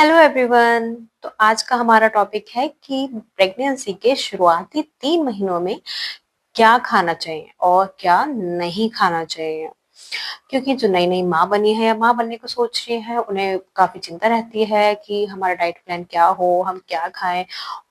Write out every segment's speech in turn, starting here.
Hello everyone. तो आज का हमारा टॉपिक है कि प्रेगनेंसी के शुरुआती 3 महीनों में क्या खाना चाहिए और क्या नहीं खाना चाहिए। क्योंकि जो नई नई माँ बनी है या माँ बनने को सोच रही है उन्हें काफी चिंता रहती है कि हमारा डाइट प्लान क्या हो, हम क्या खाएं।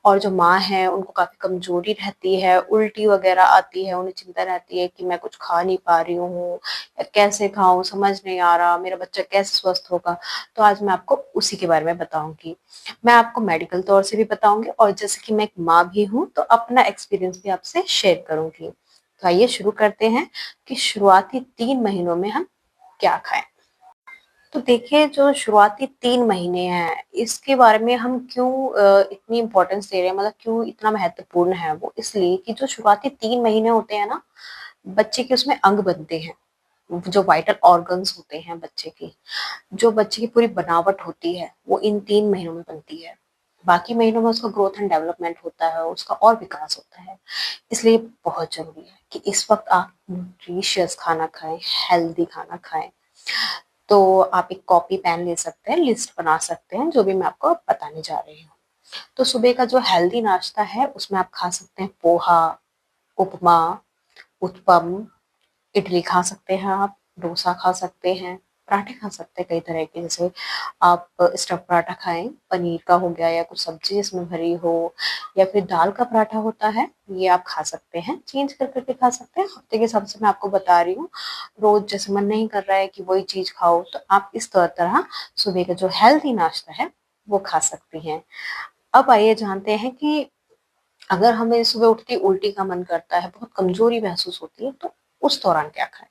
और जो माँ है उनको काफी कमजोरी रहती है, उल्टी वगैरह आती है, उन्हें चिंता रहती है कि मैं कुछ खा नहीं पा रही हूँ या कैसे खाऊं, समझ नहीं आ रहा मेरा बच्चा कैसे स्वस्थ होगा। तो आज मैं आपको उसी के बारे में बताऊंगी। मैं आपको मेडिकल तौर से भी बताऊंगी और जैसे कि मैं एक माँ भी हूँ तो अपना एक्सपीरियंस भी आपसे शेयर करूंगी। तो आइए शुरू करते हैं कि शुरुआती 3 महीनों में हम क्या खाएं। तो देखिए, जो शुरुआती 3 महीने हैं इसके बारे में हम क्यों इतनी इम्पोर्टेंस दे रहे हैं, मतलब क्यों इतना महत्वपूर्ण है वो, इसलिए कि जो शुरुआती 3 महीने होते हैं ना, बच्चे के उसमें अंग बनते हैं। जो वाइटल ऑर्गन्स होते हैं बच्चे की, जो बच्चे की पूरी बनावट होती है वो इन 3 महीनों में बनती है। बाकी महीनों में उसका ग्रोथ एंड डेवलपमेंट होता है, उसका और विकास होता है। इसलिए बहुत जरूरी है कि इस वक्त आप न्यूट्रिशियस खाना खाएं, हेल्दी खाना खाएं। तो आप एक कॉपी पेन ले सकते हैं, लिस्ट बना सकते हैं, जो भी मैं आपको बताने जा रही हूँ। तो सुबह का जो हेल्दी नाश्ता है उसमें आप खा सकते हैं पोहा, उपमा, उत्पम, इडली खा सकते हैं आप, डोसा खा सकते हैं, पराठे खा सकते हैं कई तरह के। जैसे आप स्टफ पराठा खाएं, पनीर का हो गया या कुछ सब्जी इसमें भरी हो, या फिर दाल का पराठा होता है, ये आप खा सकते हैं। चेंज कर करके खा सकते हैं, हफ्ते के हिसाब से मैं आपको बता रही हूँ। रोज जैसे मन नहीं कर रहा है कि वही चीज खाओ तो आप इस तरह सुबह का जो हेल्दी नाश्ता है वो खा सकती हैं। अब आइए जानते हैं कि अगर हमें सुबह उठते ही उल्टी का मन करता है, बहुत कमजोरी महसूस होती है, तो उस दौरान क्या खाएं।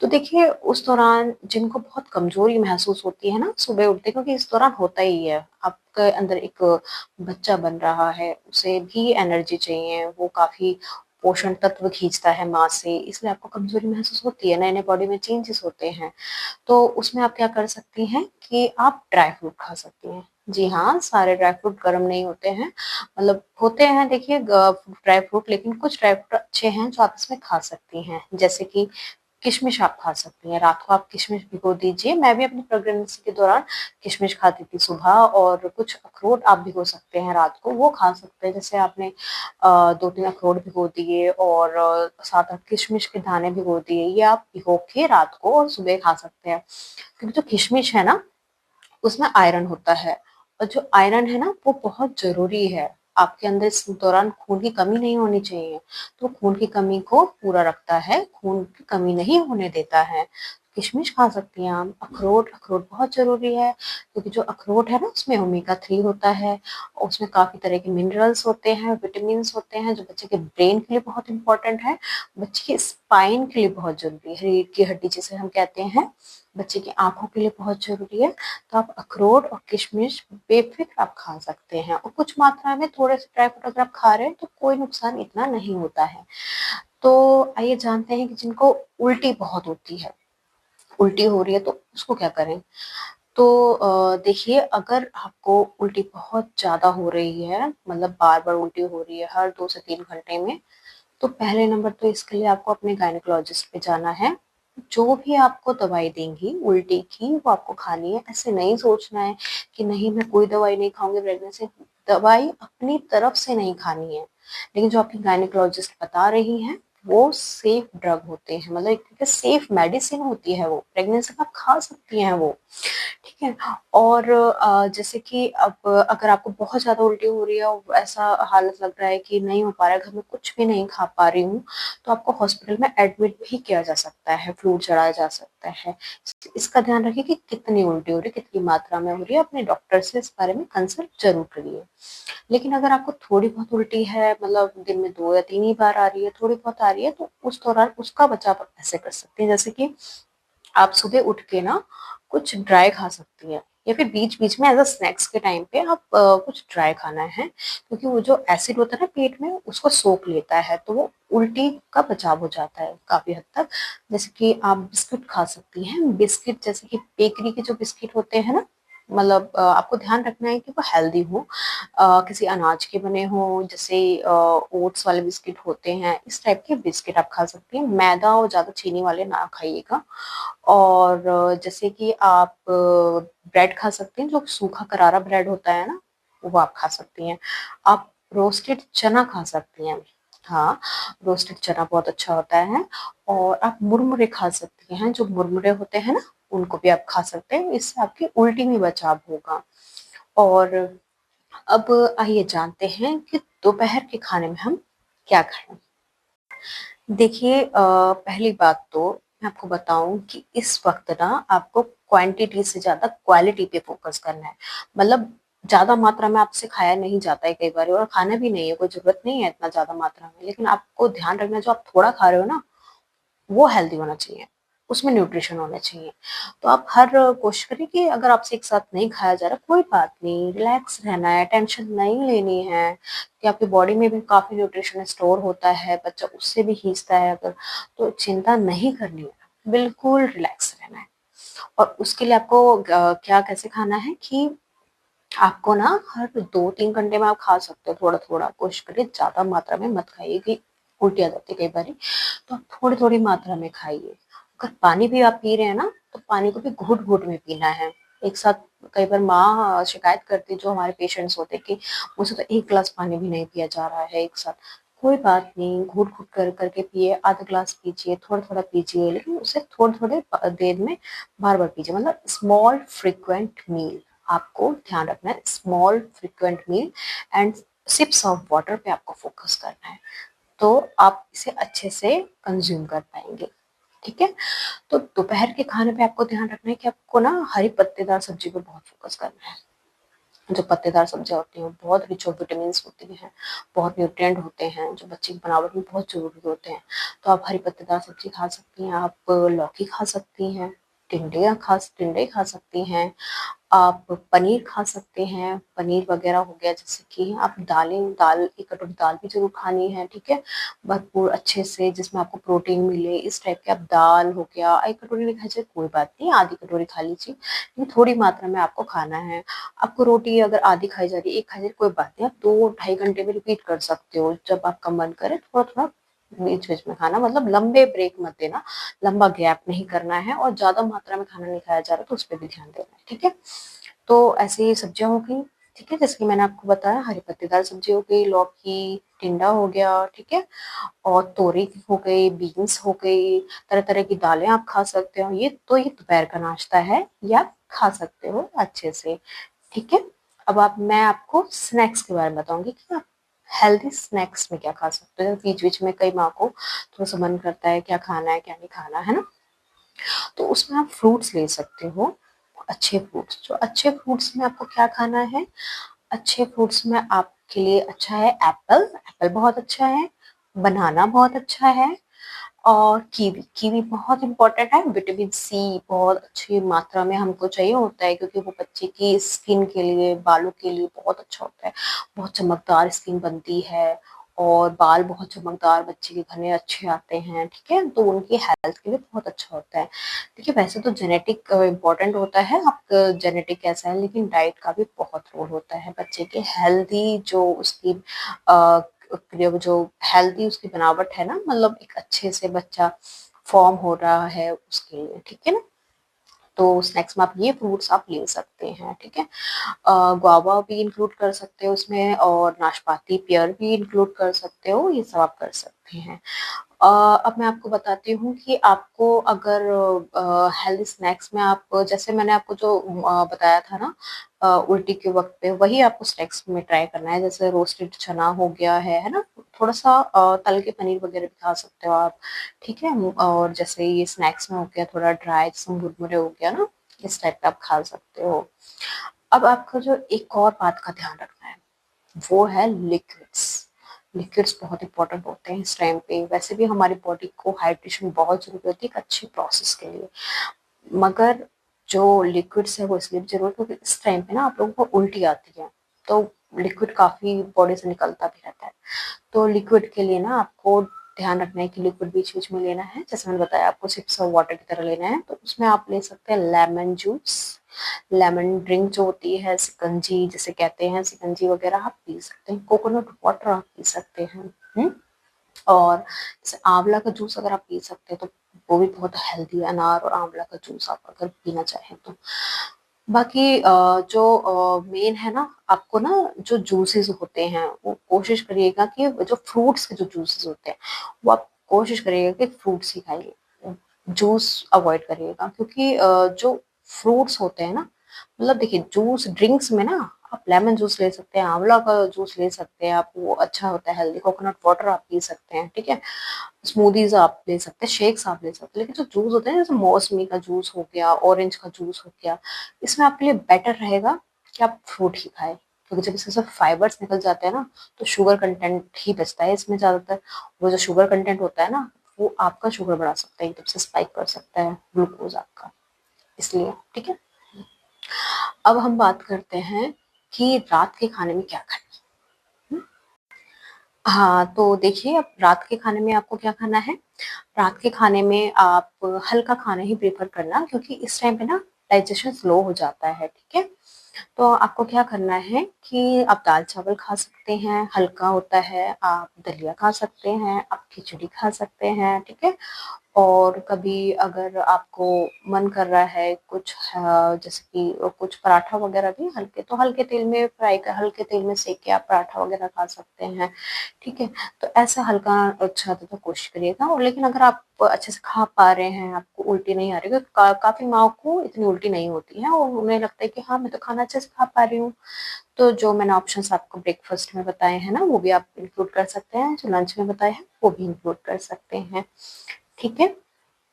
तो देखिए, उस दौरान जिनको बहुत कमजोरी महसूस होती है ना सुबह उठते, क्योंकि इस दौरान होता ही है, आपके अंदर एक बच्चा बन रहा है, उसे भी एनर्जी चाहिए, वो काफी पोषण तत्व खींचता है माँ से, इसलिए आपको कमजोरी महसूस होती है, नए नए बॉडी में चेंजेस होते हैं। तो उसमें आप क्या कर सकती हैं कि आप ड्राई फ्रूट खा सकती हैं। जी हाँ, सारे ड्राई फ्रूट गर्म नहीं होते हैं, मतलब होते हैं देखिए ड्राई फ्रूट, लेकिन कुछ ड्राई फ्रूट अच्छे हैं जो आप इसमें खा सकती हैं। जैसे कि किशमिश आप खा सकती हैं, रात को आप किशमिश भिगो दीजिए। मैं भी अपनी प्रेगनेंसी के दौरान किशमिश खाती थी सुबह, और कुछ अखरोट आप भिगो सकते हैं रात को, वो खा सकते हैं। जैसे आपने 2-3 अखरोट भिगो दिए और 7-8 किशमिश के दाने भिगो दिए, ये आप भिगो के रात को और सुबह खा सकते हैं। क्योंकि जो किशमिश है ना, उसमें आयरन होता है, और जो आयरन है ना वो बहुत जरूरी है। आपके अंदर इस दौरान खून की कमी नहीं होनी चाहिए, तो खून की कमी को पूरा रखता है, खून की कमी नहीं होने देता है। किशमिश खा सकती हैं आप। अखरोट, अखरोट बहुत जरूरी है, क्योंकि जो अखरोट है ना उसमें ओमेगा 3 होता है, और उसमें काफी तरह के मिनरल्स होते हैं, विटामिन होते हैं, जो बच्चे के ब्रेन के लिए बहुत इंपॉर्टेंट है, बच्चे के स्पाइन के लिए बहुत जरूरी है, रीढ़ की हड्डी जिसे हम कहते हैं, बच्चे की आंखों के लिए बहुत जरूरी है। तो आप अखरोट और किशमिश बेफिक्र आप खा सकते हैं, और कुछ मात्रा में थोड़े से ड्राई फ्रूट अगर आप खा रहे हैं तो कोई नुकसान इतना नहीं होता है। तो आइए जानते हैं कि जिनको उल्टी बहुत होती है, उल्टी हो रही है, तो उसको क्या करें। तो देखिए, अगर आपको उल्टी बहुत ज्यादा हो रही है, मतलब बार बार उल्टी हो रही है हर 2 से 3 घंटे में, तो पहले नंबर तो इसके लिए आपको अपने गायनेकोलॉजिस्ट पे जाना है। जो भी आपको दवाई देंगी उल्टी की वो आपको खानी है। ऐसे नहीं सोचना है कि नहीं मैं कोई दवाई नहीं खाऊंगी प्रेगनेंसी। दवाई अपनी तरफ से नहीं खानी है, लेकिन जो आपकी गायनेकोलॉजिस्ट बता रही हैं वो सेफ ड्रग होते हैं, मतलब एक तरीके सेफ मेडिसिन होती है, वो प्रेगनेंसी में आप खा सकती हैं वो। ठीक है। और जैसे कि अब अगर आपको बहुत ज़्यादा उल्टी हो रही है और ऐसा हालत लग रहा है कि नहीं हो पा रहा है, घर में कुछ भी नहीं खा पा रही हूँ, तो आपको हॉस्पिटल में एडमिट भी किया जा सकता है, फ्लूइड चढ़ाया जा सकता है। इसका ध्यान रखिए कि कितनी उल्टी हो रही है, कितनी मात्रा में हो रही है, अपने डॉक्टर से इस बारे में कंसल्ट जरूर करिए। लेकिन अगर आपको थोड़ी बहुत उल्टी है, मतलब दिन में 2 या 3 ही बार आ रही है, थोड़ी बहुत आ रही है, तो उस दौरान उसका बचाव आप ऐसे कर सकते हैं। जैसे कि आप सुबह उठ के ना कुछ ड्राई खा सकती हैं, या फिर बीच बीच में एज अ स्नैक्स के टाइम पे आप कुछ ड्राई खाना है, क्योंकि वो जो एसिड होता है ना पेट में उसको सोख लेता है, तो वो उल्टी का बचाव हो जाता है काफी हद तक। जैसे कि आप बिस्किट खा सकती हैं, बिस्किट जैसे कि बेकरी के जो बिस्किट होते हैं ना, मतलब आपको ध्यान रखना है कि वो हेल्दी हो, किसी अनाज के बने हो, जैसे ओट्स वाले बिस्किट होते हैं, इस टाइप के बिस्किट आप खा सकती हैं। मैदा और ज्यादा चीनी वाले ना खाइएगा। और जैसे कि आप ब्रेड खा सकते हैं, जो सूखा करारा ब्रेड होता है ना, वो आप खा सकती हैं। आप रोस्टेड चना खा सकती हैं। हाँ, रोस्टेड चना बहुत अच्छा होता है। और आप मुरमुरे खा सकती हैं, जो मुरमुरे होते हैं ना, उनको भी आप खा सकते हैं। इससे आपकी उल्टी में बचाव होगा। और अब आइए जानते हैं कि दोपहर के खाने में हम क्या खाएं। देखिए, पहली बात तो मैं आपको बताऊं कि इस वक्त ना आपको क्वांटिटी से ज्यादा क्वालिटी पे फोकस करना है। मतलब ज्यादा मात्रा में आपसे खाया नहीं जाता है कई बार, और खाना भी नहीं है, कोई जरूरत नहीं है इतना ज्यादा मात्रा में, लेकिन आपको ध्यान रखना है जो आप थोड़ा खा रहे हो ना, वो हेल्दी होना चाहिए, उसमें न्यूट्रिशन होना चाहिए। तो आप हर कोशिश करिए कि अगर आपसे एक साथ नहीं खाया जा रहा, कोई बात नहीं, रिलैक्स रहना है, टेंशन नहीं लेनी है कि आपकी बॉडी में भी काफी न्यूट्रिशन स्टोर होता है, बच्चा उससे भी खींचता है अगर, तो चिंता नहीं करनी है, बिल्कुल रिलैक्स रहना है। और उसके लिए आपको क्या कैसे खाना है कि आपको ना हर 2-3 घंटे में आप खा सकते हो थोड़ा थोड़ा, कोशिश करिए ज्यादा मात्रा में मत खाइए कि उल्टी आ जाती है कई बार। तो आप थोड़ी थोड़ी मात्रा में खाइए। अगर पानी भी आप पी रहे हैं ना, तो पानी को भी घूट घूट में पीना है, एक साथ। कई बार माँ शिकायत करती, जो हमारे पेशेंट्स होते कि मुझे तो एक गिलास पानी भी नहीं पिया जा रहा है एक साथ। कोई बात नहीं, घूट घूट कर करके पिए, आधा गिलास पीजिए, थोड़ा थोड़ा पीजिए, लेकिन उसे थोड़े थोड़े देर में बार बार पीजिए। मतलब स्मॉल फ्रिक्वेंट मील, आपको ध्यान रखना है, small frequent meal and sips of water पे आपको फोकस करना है, तो आप इसे अच्छे से कंज्यूम कर पाएंगे। ठीक है। तो दोपहर के खाने पे आपको ध्यान रखना है कि आपको ना हरी पत्तेदार सब्जी पे बहुत फोकस करना है। जो पत्तेदार सब्जियां होती हैं, वो बहुत रिच ऑफ विटामिन होती हैं, बहुत न्यूट्रिएंट होते हैं, जो बच्चे की बनावट में बहुत जरूरी होते हैं। तो आप हरी पत्तेदार सब्जी खा सकती हैं, आप लौकी खा सकती हैं, टिंडे खा सकती हैं, आप पनीर खा सकते हैं, पनीर वगैरह हो गया। जैसे कि आप दाल, एक कटोरी दाल भी जरूर खानी है, ठीक है, भरपूर अच्छे से, जिसमें आपको प्रोटीन मिले, इस टाइप के। आप दाल हो गया, एक कटोरी नहीं खाई जाए कोई बात नहीं, आधी कटोरी खा लीजिए, लेकिन थोड़ी मात्रा में आपको खाना है। आपको रोटी अगर आधी खाई जा रही है, एक खाई जा रही है, कोई बात नहीं, आप 2-2.5 घंटे में रिपीट कर सकते हो, जब आपका मन करे थोड़ा थोड़ा बीच बीच में खाना। मतलब लंबे ब्रेक मत देना, लंबा गैप नहीं करना है, और ज्यादा मात्रा में खाना नहीं खाया जा रहा तो उस पर भी ध्यान देना है। ठीक है। तो ऐसे ही सब्जियां हो गई, ठीक है, जैसे कि मैंने आपको बताया, हरी पत्तेदार सब्जी हो गई, लौकी, टिंडा हो गया, ठीक है, और तोरी हो गई, बीन्स हो गई, तरह तरह की दालें आप खा सकते हो। ये दोपहर का नाश्ता है, या आप खा सकते हो अच्छे से। ठीक है। अब आप मैं आपको स्नैक्स के बारे में बताऊंगी कि आप हेल्दी स्नैक्स में क्या खा सकते हो। बीच बीच में कई माँ को थोड़ा सा मन करता है क्या खाना है क्या नहीं खाना है ना, तो उसमें आप फ्रूट्स ले सकते हो। अच्छे फ्रूट्स, जो अच्छे फ्रूट्स में आपको क्या खाना है, अच्छे फ्रूट्स में आपके लिए अच्छा है एप्पल, एप्पल बहुत अच्छा है, बनाना बहुत अच्छा है, और कीवी, कीवी बहुत इंपॉर्टेंट है। विटामिन सी बहुत अच्छी मात्रा में हमको चाहिए होता है, क्योंकि वो बच्चे की स्किन के लिए, बालों के लिए बहुत अच्छा होता है, बहुत चमकदार स्किन बनती है, और बाल बहुत चमकदार बच्चे के घने अच्छे आते हैं। ठीक है, तो उनकी हेल्थ के लिए बहुत अच्छा होता है। देखिए, वैसे तो जेनेटिक इम्पोर्टेंट होता है, आप जेनेटिक कैसा है, लेकिन डाइट का भी बहुत रोल होता है बच्चे के हेल्दी, जो उसकी जो हेल्दी उसकी बनावट है ना, मतलब एक अच्छे से बच्चा फॉर्म हो रहा है उसके लिए। ठीक है ना। तो स्नैक्स में आप ये फ्रूट्स आप ले सकते हैं। ठीक है। गुआवा भी इंक्लूड कर सकते हो उसमें, और नाशपाती, पेयर भी इंक्लूड कर सकते हो, ये सब आप कर सकते हैं। अब मैं आपको बताती हूँ कि आपको अगर हेल्दी स्नैक्स में, आप जैसे मैंने आपको जो बताया था ना, उल्टी के वक्त पे, वही आपको स्नैक्स में ट्राई करना है। जैसे रोस्टेड चना हो गया है ना, थोड़ा सा तल के पनीर वगैरह भी खा सकते हो आप। ठीक है। और जैसे ये स्नैक्स में हो गया थोड़ा ड्राई, जैसे मुरमुरे हो गया ना, इस टाइप का आप खा सकते हो। अब आपको जो एक और बात का ध्यान रखना है, वो है लिक्विड्स। लिक्विड्स बहुत इंपॉर्टेंट होते हैं इस टाइम पे। वैसे भी हमारी बॉडी को हाइड्रेशन बहुत जरूरी होती है एक अच्छी प्रोसेस के लिए, मगर जो लिक्विड्स है वो इसलिए भी जरूरत है, क्योंकि इस टाइम पे ना आप लोगों को उल्टी आती है, तो लिक्विड काफी बॉडी से निकलता भी रहता है। तो लिक्विड के लिए ना आपको ध्यान रखना है कि लिक्विड बीच बीच में लेना है, जैसे मैंने बताया आपको सिप्स ऑफ वाटर की तरह लेना है। तो उसमें आप ले सकते हैं लेमन जूस, लेमन ड्रिंक जो होती है, शिकंजी जिसे कहते हैं, शिकंजी वगैरह आप पी सकते हैं, कोकोनट वाटर आप पी सकते हैं। और जैसे आंवला का जूस अगर आप पी सकते हैं तो वो भी बहुत हेल्दी है, अनार और आंवला का जूस आप अगर पीना चाहें तो। बाकी जो मेन है ना, आपको ना जो जूसेस होते हैं वो कोशिश करिएगा कि जो फ्रूट्स के जो जूसेस होते हैं वो आप कोशिश करिएगा कि फ्रूट्स ही खाइए, जूस अवॉइड करिएगा, क्योंकि जो फ्रूट्स होते हैं ना, मतलब देखिए जूस ड्रिंक्स में ना आप लेमन जूस ले सकते हैं, आंवला का जूस ले सकते हैं आप, वो अच्छा होता है हेल्दी, कोकोनट वाटर आप पी सकते हैं, ठीक है, स्मूदीज आप ले सकते हैं, शेक्स आप ले सकते हैं। लेकिन जो जूस होते हैं जैसे मौसमी का जूस हो गया, ऑरेंज का जूस हो गया, इसमें आपके लिए बेटर रहेगा कि आप फ्रूट ही खाएं, क्योंकि जब इससे सब फाइबर्स निकल जाते हैं ना तो शुगर कंटेंट ही बचता है इसमें ज्यादातर। वो जो शुगर कंटेंट होता है ना वो आपका शुगर बढ़ा सकता है, एकदम से स्पाइक कर सकता है ग्लूकोज आपका, इसलिए ठीक है। अब हम बात करते हैं कि रात के खाने में क्या खाना है। हाँ, तो देखिए अब रात के खाने में आपको क्या खाना है। रात के खाने में आप हल्का खाना ही प्रेफर करना, क्योंकि इस टाइम पे ना डाइजेशन स्लो हो जाता है, ठीक है। तो आपको क्या करना है कि आप दाल चावल खा सकते हैं, हल्का होता है, आप दलिया खा सकते हैं, आप खिचड़ी खा सकते हैं, ठीक है। और कभी अगर आपको मन कर रहा है कुछ जैसे कि कुछ पराठा वगैरह भी हल्के, तो हल्के तेल में फ्राई कर, हल्के तेल में सेक के आप पराठा वगैरह खा सकते हैं, ठीक है। तो ऐसा हल्का अच्छा तो कोशिश करिएगा। और लेकिन अगर आप अच्छे से खा पा रहे हैं, आपको उल्टी नहीं आ रही, क्योंकि काफी माँ को इतनी उल्टी नहीं होती है और उन्हें लगता है कि हाँ मैं तो खाना अच्छे से खा पा रही हूँ, तो जो मैंने ऑप्शंस आपको ब्रेकफास्ट में बताए हैं ना वो भी आप इंक्लूड कर सकते हैं, जो लंच में बताए हैं वो भी इंक्लूड कर सकते हैं, ठीक है।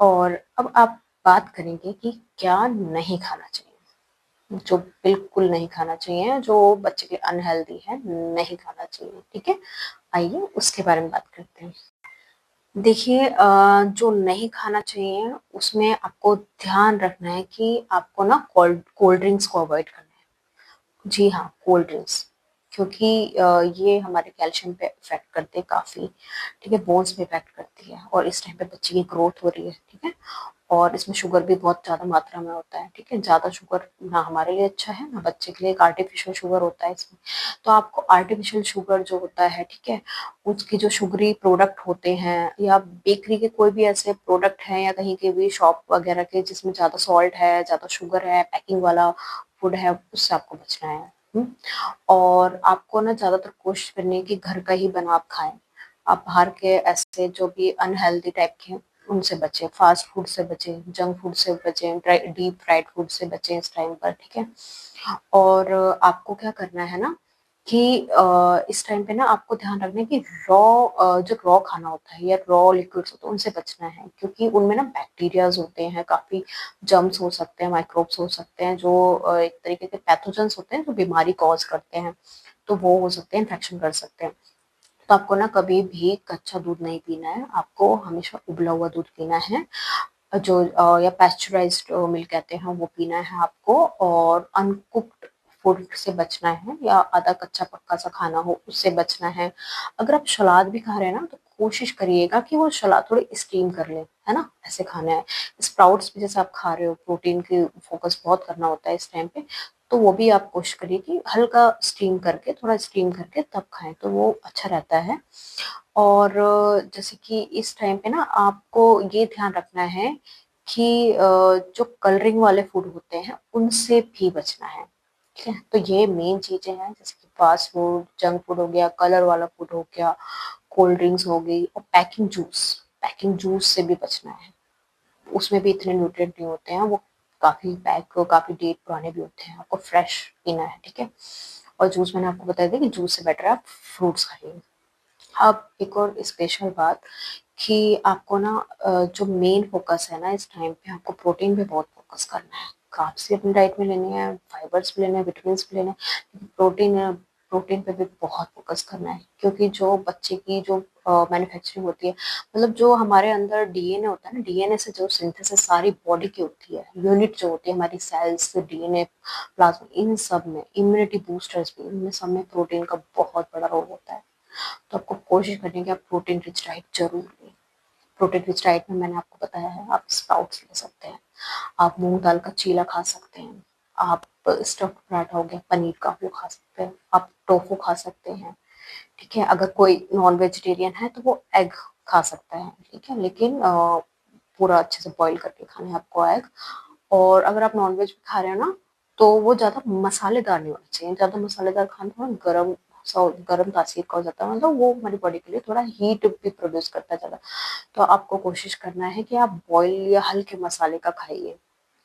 और अब आप बात करेंगे कि क्या नहीं खाना चाहिए, जो बिल्कुल नहीं खाना चाहिए, जो बच्चे के लिए अनहेल्दी है, नहीं खाना चाहिए, ठीक है। आइए उसके बारे में बात करते हैं। देखिए जो नहीं खाना चाहिए उसमें आपको ध्यान रखना है कि आपको ना कोल्ड कोल्ड ड्रिंक्स को अवॉइड करना है। जी हाँ, कोल्ड ड्रिंक्स, क्योंकि ये हमारे कैल्शियम पे इफेक्ट करते हैं काफी, ठीक है, बोन्स पे इफेक्ट करती है, और इस टाइम पे बच्चे की ग्रोथ हो रही है, ठीक है। और इसमें शुगर भी बहुत ज्यादा मात्रा में होता है, ठीक है, ज्यादा शुगर ना हमारे लिए अच्छा है ना बच्चे के लिए, एक आर्टिफिशियल शुगर होता है इसमें। तो आपको आर्टिफिशियल शुगर जो होता है, ठीक है, उसके जो शुगरी प्रोडक्ट होते हैं या बेकरी के कोई भी ऐसे प्रोडक्ट हैं या कहीं के भी शॉप वगैरह के जिसमें ज्यादा सॉल्ट है, ज्यादा शुगर है, पैकिंग वाला फूड है, उससे आपको बचना है। और आपको ना ज्यादातर कोशिश करनी है कि घर का ही बना आप खाएं। आप बाहर के ऐसे जो भी अनहेल्दी टाइप के हैं, उनसे बचें, फास्ट फूड से बचें, जंक फूड से बचें, डीप फ्राइड फूड से बचें इस टाइम पर, ठीक है। और आपको क्या करना है ना कि इस टाइम पे ना आपको ध्यान रखना है कि जो रॉ खाना होता है या रॉ लिक्विड्स होते हैं उनसे बचना है, क्योंकि उनमें ना बैक्टीरियाज होते हैं, काफी जर्म्स हो सकते हैं, माइक्रोब्स हो सकते हैं, जो एक तरीके के पैथोजेंस होते हैं जो बीमारी कॉज करते हैं, तो वो हो सकते हैं, इन्फेक्शन कर सकते हैं। तो आपको ना कभी भी कच्चा दूध नहीं पीना है, आपको हमेशा उबला हुआ दूध पीना है, जो या पैस्चराइज्ड मिल्क कहते हैं वो पीना है आपको। और अनकुक्ड फूड से बचना है, या आधा कच्चा पक्का सा खाना हो उससे बचना है। अगर आप सलाद भी खा रहे हैं ना तो कोशिश करिएगा कि वो सलाद थोड़ी स्टीम कर ले, है ना, ऐसे खाना है। स्प्राउट्स भी जैसे आप खा रहे हो, प्रोटीन की फोकस बहुत करना होता है इस टाइम पे, तो वो भी आप कोशिश करिए कि हल्का स्टीम करके, थोड़ा स्टीम करके तब खाएं, तो वो अच्छा रहता है। और जैसे कि इस टाइम पे ना आपको ये ध्यान रखना है कि जो कलरिंग वाले फूड होते हैं उनसे भी बचना है, ठीक है। तो ये मेन चीजें हैं, जैसे कि फास्ट फूड, जंक फूड हो गया, कलर वाला फूड हो गया, कोल्ड ड्रिंक्स हो गई, और पैकिंग जूस से भी बचना है। उसमें भी इतने न्यूट्रिएंट नहीं होते हैं, वो काफी डेट पुराने भी होते हैं, आपको फ्रेश पीना है, ठीक है। और जूस मैंने आपको बता दिया कि जूस से बेटर है आप फ्रूट्स खाइए। अब एक और स्पेशल बात कि आपको ना जो मेन फोकस है ना इस टाइम पे, आपको प्रोटीन पे बहुत फोकस करना है। कार्ब्स भी अपनी डाइट में लेने हैं, फाइबर्स भी लेने हैं, विटामिन भी लेने हैं, प्रोटीन पे भी बहुत फोकस करना है, क्योंकि जो बच्चे की जो मैन्युफैक्चरिंग होती है, मतलब जो हमारे अंदर डीएनए होता है ना, डीएनए से जो सिंथेसिस सारी बॉडी की होती है, यूनिट जो होती है हमारी सेल्स, डीएनए, प्लाज्मा, इन सब में इम्यूनिटी बूस्टर्स भी, इनमें सब में प्रोटीन का बहुत बड़ा रोल होता है। तो आपको कोशिश करनी है कि आप प्रोटीन रिच डाइट जरूर लें। प्रोटीन रिच डाइट में मैंने आपको बताया है, आप स्प्राउट्स ले सकते हैं, आप मूंग दाल का चीला खा सकते हैं, आप स्टफ्ड पराठा हो गया पनीर का, वो खा सकते हैं, आप टोफू खा सकते हैं, ठीक है। अगर कोई नॉन वेजिटेरियन है तो वो एग खा सकता है, ठीक है, लेकिन पूरा अच्छे से बॉईल करके खाना है आपको एग। और अगर आप नॉन वेज खा रहे हो ना, तो वो ज़्यादा मसालेदार नहीं होना चाहिए। ज़्यादा मसालेदार खाना थोड़ा गरम तासीर का हो जाता है, मतलब वो हमारी बॉडी के लिए थोड़ा हीट भी प्रोड्यूस करता है ज़्यादा। तो आपको कोशिश करना है कि आप बॉयल या हल्के मसाले का खाइए,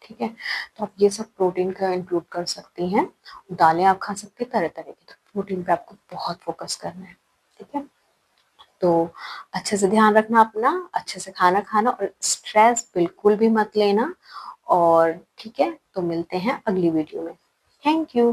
ठीक है। तो आप ये सब प्रोटीन का इंक्लूड कर सकती हैं। दालें आप खा सकते हैं तरह तरह की, तो प्रोटीन पे आपको बहुत फोकस करना है, ठीक है। तो अच्छे से ध्यान रखना अपना, अच्छे से खाना खाना, और स्ट्रेस बिल्कुल भी मत लेना। और ठीक है, तो मिलते हैं अगली वीडियो में। Thank you.